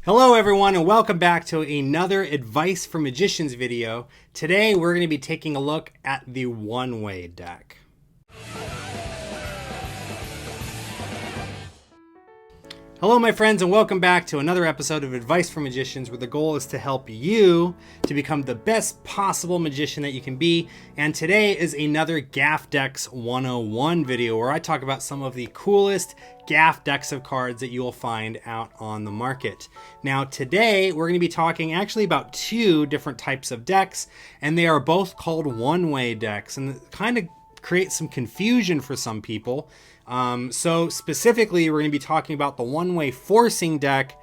Hello everyone and welcome back to another Advice for Magicians video. Today we're going to be taking a look at the one-way deck. Hello my friends and welcome back to another episode of Advice for Magicians, where the goal is to help you to become the best possible magician that you can be. And today is another Gaff Decks 101 video where I talk about some of the coolest Gaff decks of cards that you will find out on the market. Now today we're going to be talking actually about two different types of decks, and they are both called one-way decks, and it kind of creates some confusion for some people. So specifically, we're going to be talking about the one-way forcing deck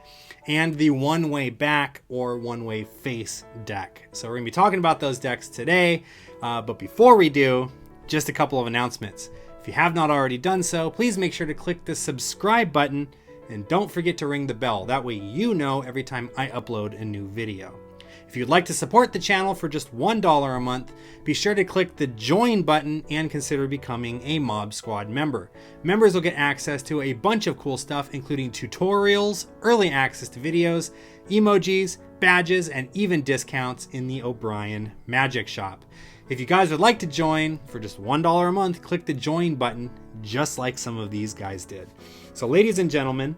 and the one-way back or one-way face deck. So we're going to be talking about those decks today. But before we do, just a couple of announcements. If you have not already done so, please make sure to click the subscribe button and don't forget to ring the bell. That way you know every time I upload a new video. If you'd like to support the channel for just $1 a month, be sure to click the join button and consider becoming a Mob Squad member. Members will get access to a bunch of cool stuff, including tutorials, early access to videos, emojis, badges, and even discounts in the O'Brien Magic Shop. If you guys would like to join for just $1 a month, click the join button, just like some of these guys did. So ladies and gentlemen,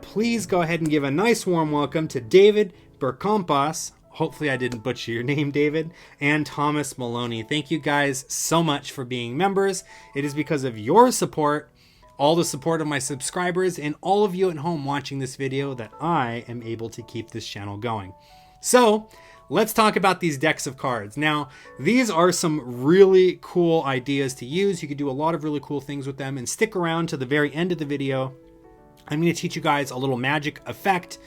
please go ahead and give a nice warm welcome to David Burkampas. Hopefully I didn't butcher your name, David, and Thomas Maloney. Thank you guys so much for being members. It is because of your support, all the support of my subscribers, and all of you at home watching this video that I am able to keep this channel going. So let's talk about these decks of cards. Now, these are some really cool ideas to use. You can do a lot of really cool things with them, and stick around to the very end of the video. I'm going to teach you guys a little magic effect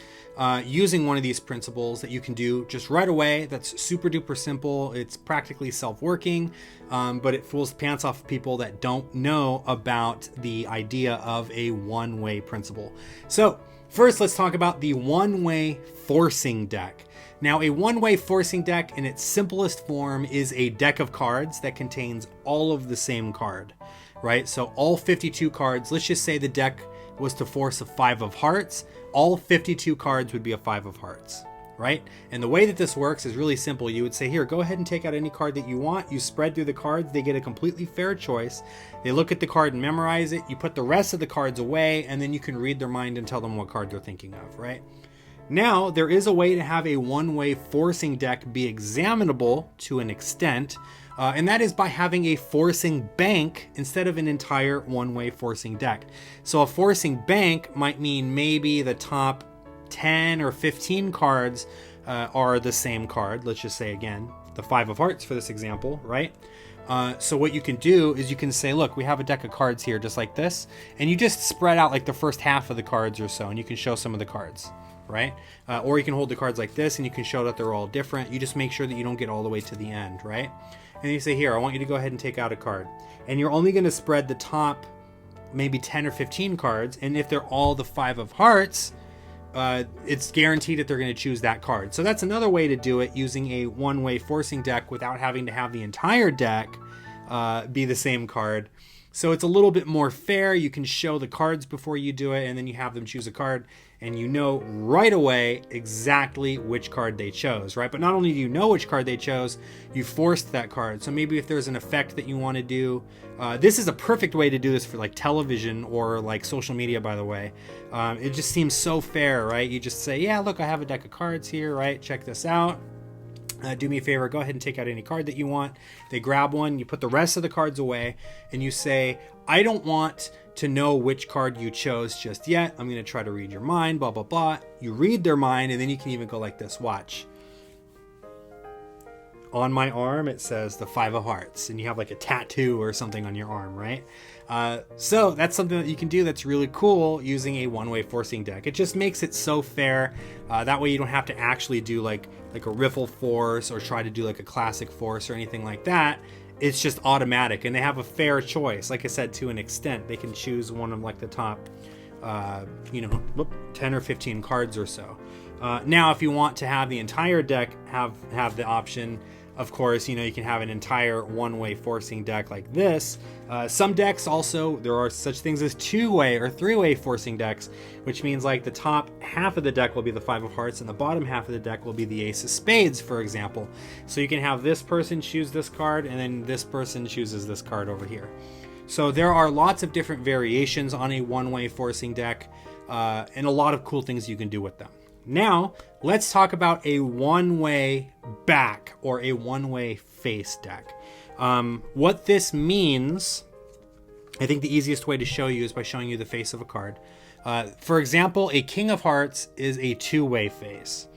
using one of these principles that you can do just right away. That's super duper simple. It's practically self-working, but it fools the pants off people that don't know about the idea of a one-way principle. So first, let's talk about the one-way forcing deck. Now, a one-way forcing deck in its simplest form is a deck of cards that contains all of the same card, right? So all 52 cards, let's just say the deck was to force a 5 of hearts, all 52 cards would be a 5 of hearts, right? And the way that this works is really simple. You would say, here, go ahead and take out any card that you want. You spread through the cards. They get a completely fair choice. They look at the card and memorize it. You put the rest of the cards away, and then you can read their mind and tell them what card they're thinking of, right? Now, there is a way to have a one-way forcing deck be examinable to an extent, and that is by having a forcing bank instead of an entire one-way forcing deck. So a forcing bank might mean maybe the top 10 or 15 cards are the same card. Let's just say, again, the 5 of hearts for this example, right? So what you can do is you can say, look, we have a deck of cards here just like this, and you just spread out like the first half of the cards or so, and you can show some of the cards, right? Or you can hold the cards like this and you can show that they're all different. You just make sure that you don't get all the way to the end, right? And you say, here, I want you to go ahead and take out a card. And you're only going to spread the top maybe 10 or 15 cards. And if they're all the 5 of hearts, it's guaranteed that they're going to choose that card. So that's another way to do it, using a one-way forcing deck without having to have the entire deck be the same card. So it's a little bit more fair. You can show the cards before you do it, and then you have them choose a card, and you know right away exactly which card they chose, right? But not only do you know which card they chose, you forced that card. So maybe if there's an effect that you want to do, this is a perfect way to do this for like television or like social media, by the way. It just seems so fair, right? You just say, yeah, look, I have a deck of cards here, right? Check this out. Do me a favor, go ahead and take out any card that you want. They grab one, you put the rest of the cards away, and you say, I don't want to know which card you chose just yet. I'm going to try to read your mind, blah, blah, blah. You read their mind, and then you can even go like this. Watch. On my arm, it says the 5 of hearts, and you have like a tattoo or something on your arm, right? So that's something that you can do that's really cool using a one-way forcing deck. It just makes it so fair. That way you don't have to actually do like a riffle force or try to do like a classic force or anything like that. It's just automatic, and they have a fair choice. Like I said, to an extent, they can choose one of like the top, 10 or 15 cards or so. Now, if you want to have the entire deck have the option, of course, you know, you can have an entire one-way forcing deck like this. Some decks also, there are such things as two-way or three-way forcing decks, which means like the top half of the deck will be the 5 of hearts and the bottom half of the deck will be the ace of spades, for example. So you can have this person choose this card and then this person chooses this card over here. So there are lots of different variations on a one-way forcing deck, and a lot of cool things you can do with them. Now, let's talk about a one-way back or a one-way face deck. What this means, I think the easiest way to show you is by showing you the face of a card. For example, a King of Hearts is a two-way face.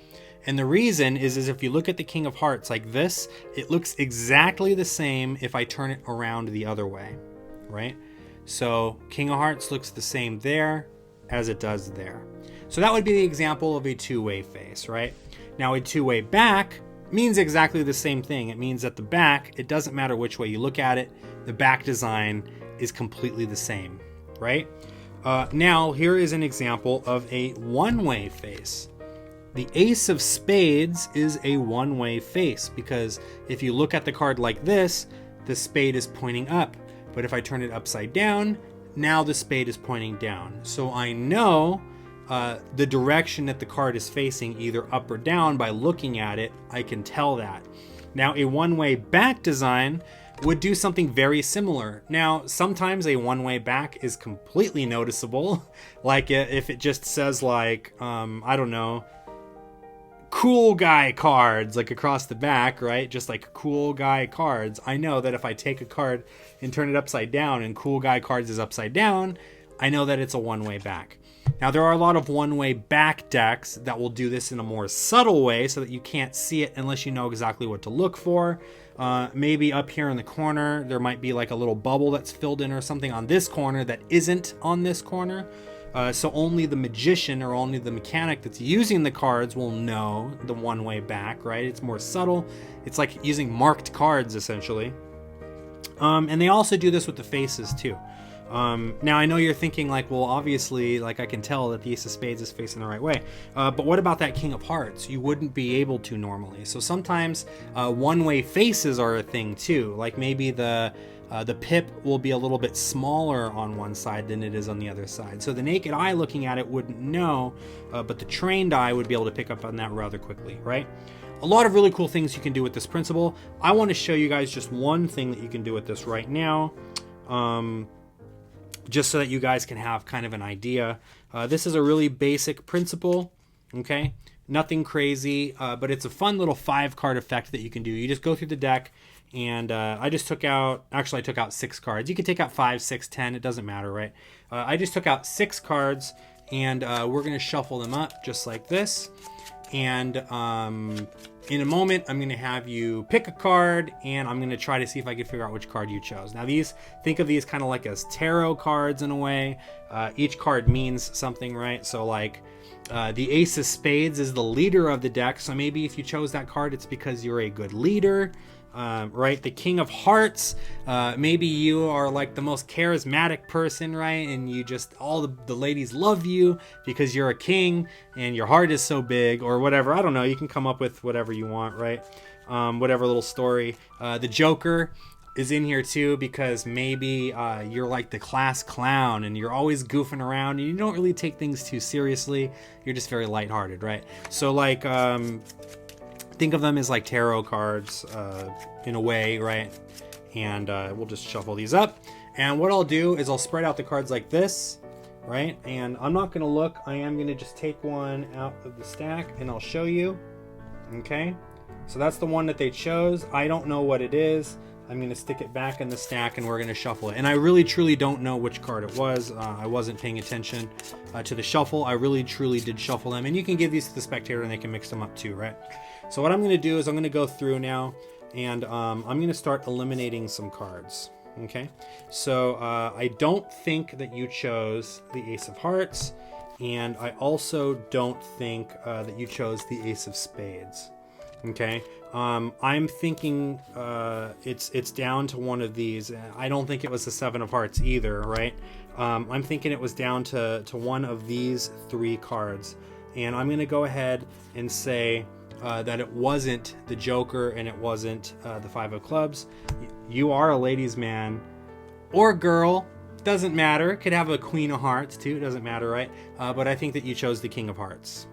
And the reason is if you look at the King of Hearts like this, it looks exactly the same if I turn it around the other way, right? So King of Hearts looks the same there as it does there. So that would be the example of a two-way face, right? Now a two-way back means exactly the same thing. It means at the back, it doesn't matter which way you look at it, the back design is completely the same, right? Now here is an example of a one-way face. The ace of spades is a one-way face because if you look at the card like this, the spade is pointing up. But if I turn it upside down, now the spade is pointing down. So I know the direction that the card is facing, either up or down, by looking at it. I can tell that. Now a one-way back design would do something very similar. Now sometimes a one-way back is completely noticeable, like if it just says like I don't know, cool guy cards, like across the back, right? Just like cool guy cards. I know that if I take a card and turn it upside down and cool guy cards is upside down, I know that it's a one-way back. Now there are a lot of one-way back decks that will do this in a more subtle way so that you can't see it unless you know exactly what to look for. Maybe up here in the corner, there might be like a little bubble that's filled in or something on this corner that isn't on this corner. So only the magician or only the mechanic that's using the cards will know the one-way back, right? It's more subtle. It's like using marked cards essentially. And they also do this with the faces too. Now I know you're thinking like, well, obviously, like I can tell that the ace of spades is facing the right way. But what about that King of Hearts? You wouldn't be able to normally. So sometimes one-way faces are a thing too. Like maybe the pip will be a little bit smaller on one side than it is on the other side. So the naked eye looking at it wouldn't know, but the trained eye would be able to pick up on that rather quickly, right? A lot of really cool things you can do with this principle. I want to show you guys just one thing that you can do with this right now, just so that you guys can have kind of an idea. This is a really basic principle, okay? Nothing crazy, but it's a fun little 5-card effect that you can do. You just go through the deck, and I took out 6 cards. You can take out 5, 6, 10, it doesn't matter, right? I just took out 6 cards, and we're gonna shuffle them up just like this. And in a moment, I'm going to have you pick a card, and I'm going to try to see if I can figure out which card you chose. Now think of these kind of like as tarot cards in a way. Each card means something, right? So like the ace of spades is the leader of the deck. So maybe if you chose that card, it's because you're a good leader. Right? The King of Hearts, maybe you are like the most charismatic person, right? And you just, all the ladies love you because you're a king and your heart is so big or whatever. I don't know. You can come up with whatever you want, right? Whatever little story. The Joker is in here too because maybe you're like the class clown and you're always goofing around and you don't really take things too seriously. You're just very lighthearted, right? So like, think of them as like tarot cards in a way, right? And we'll just shuffle these up. And what I'll do is I'll spread out the cards like this, right? And I'm not going to look. I am going to just take one out of the stack and I'll show you. Okay? So that's the one that they chose. I don't know what it is. I'm going to stick it back in the stack and we're going to shuffle it. And I really truly don't know which card it was. I wasn't paying attention to the shuffle. I really truly did shuffle them. And you can give these to the spectator and they can mix them up too, right? So what I'm going to do is I'm going to go through now and I'm going to start eliminating some cards. Okay, so I don't think that you chose the Ace of Hearts, and I also don't think that you chose the Ace of Spades. Okay, I'm thinking it's down to one of these. I don't think it was the Seven of Hearts either, right? I'm thinking it was down to one of these 3 cards, and I'm going to go ahead and say that it wasn't the Joker and it wasn't the Five of Clubs. You are a ladies' man or girl. Doesn't matter. Could have a Queen of Hearts too. Doesn't matter, right? But I think that you chose the King of Hearts.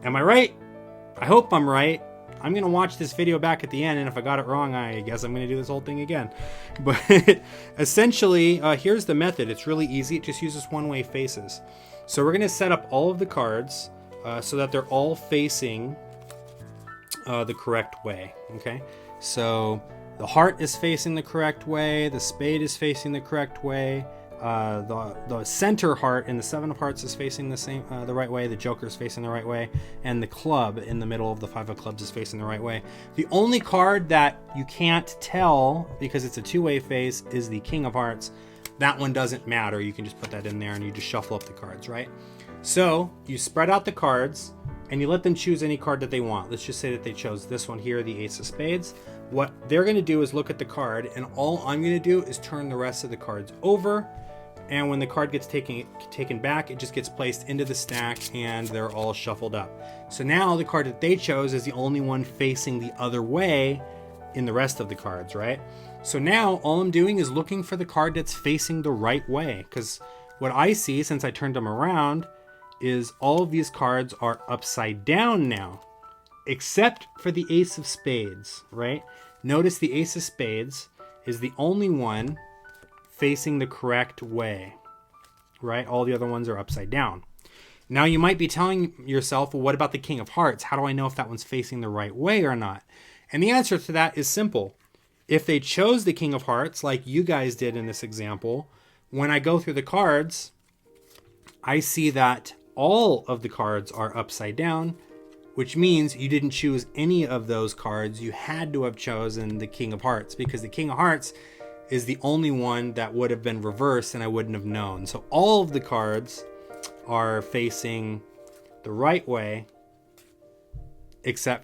Am I right? I hope I'm right. I'm going to watch this video back at the end, and if I got it wrong, I guess I'm going to do this whole thing again. But essentially, here's the method. It's really easy. It just uses one-way faces. So we're going to set up all of the cards so that they're all facing the correct way. Okay? So the heart is facing the correct way. The spade is facing the correct way. The center heart in the Seven of Hearts is facing the right way. The Joker is facing the right way, and the club in the middle of the Five of Clubs is facing the right way. The only card that you can't tell because it's a two-way face is the King of Hearts. That one doesn't matter. You can just put that in there and you just shuffle up the cards, right? So you spread out the cards and you let them choose any card that they want. Let's just say that they chose this one here, the Ace of Spades. What they're going to do is look at the card, and all I'm going to do is turn the rest of the cards over. And when the card gets taken back, it just gets placed into the stack and they're all shuffled up. So now the card that they chose is the only one facing the other way in the rest of the cards, right? So now all I'm doing is looking for the card that's facing the right way, because what I see since I turned them around is all of these cards are upside down now, except for the Ace of Spades, right? Notice the Ace of Spades is the only one facing the correct way, right? All the other ones are upside down. Now you might be telling yourself, well, what about the King of Hearts? How do I know if that one's facing the right way or not? And the answer to that is simple. If they chose the King of Hearts, like you guys did in this example, when I go through the cards, I see that all of the cards are upside down, which means you didn't choose any of those cards. You had to have chosen the King of Hearts, because the King of Hearts is the only one that would have been reversed and I wouldn't have known. So all of the cards are facing the right way,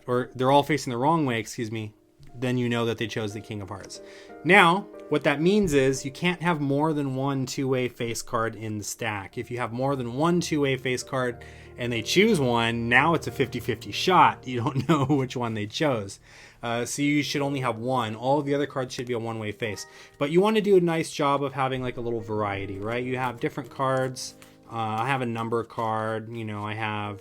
or they're all facing the wrong way, excuse me. Then you know that they chose the King of Hearts. Now, what that means is you can't have more than one two-way face card in the stack. If you have more than one two-way face card and they choose one, now it's a 50-50 shot. You don't know which one they chose. So you should only have one. All of the other cards should be a one-way face. But you want to do a nice job of having like a little variety, right? You have different cards. I have a number card. You know, I have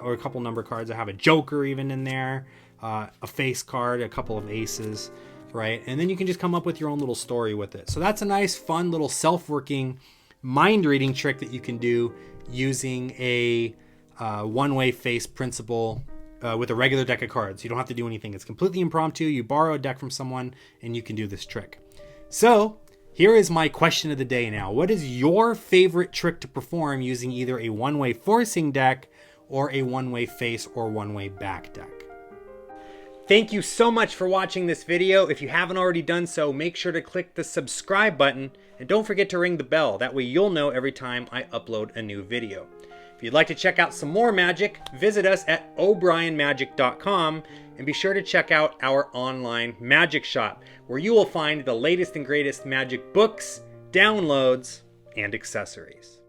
or a couple number cards. I have a Joker even in there. A face card, a couple of aces, right? And then you can just come up with your own little story with it. So that's a nice, fun little self-working mind-reading trick that you can do using a one-way face principle with a regular deck of cards. You don't have to do anything. It's completely impromptu. You borrow a deck from someone and you can do this trick. So here is my question of the day now. What is your favorite trick to perform using either a one-way forcing deck or a one-way face or one-way back deck? Thank you so much for watching this video. If you haven't already done so, make sure to click the subscribe button and don't forget to ring the bell. That way you'll know every time I upload a new video. If you'd like to check out some more magic, visit us at o'brienmagic.com and be sure to check out our online magic shop, where you will find the latest and greatest magic books, downloads, and accessories.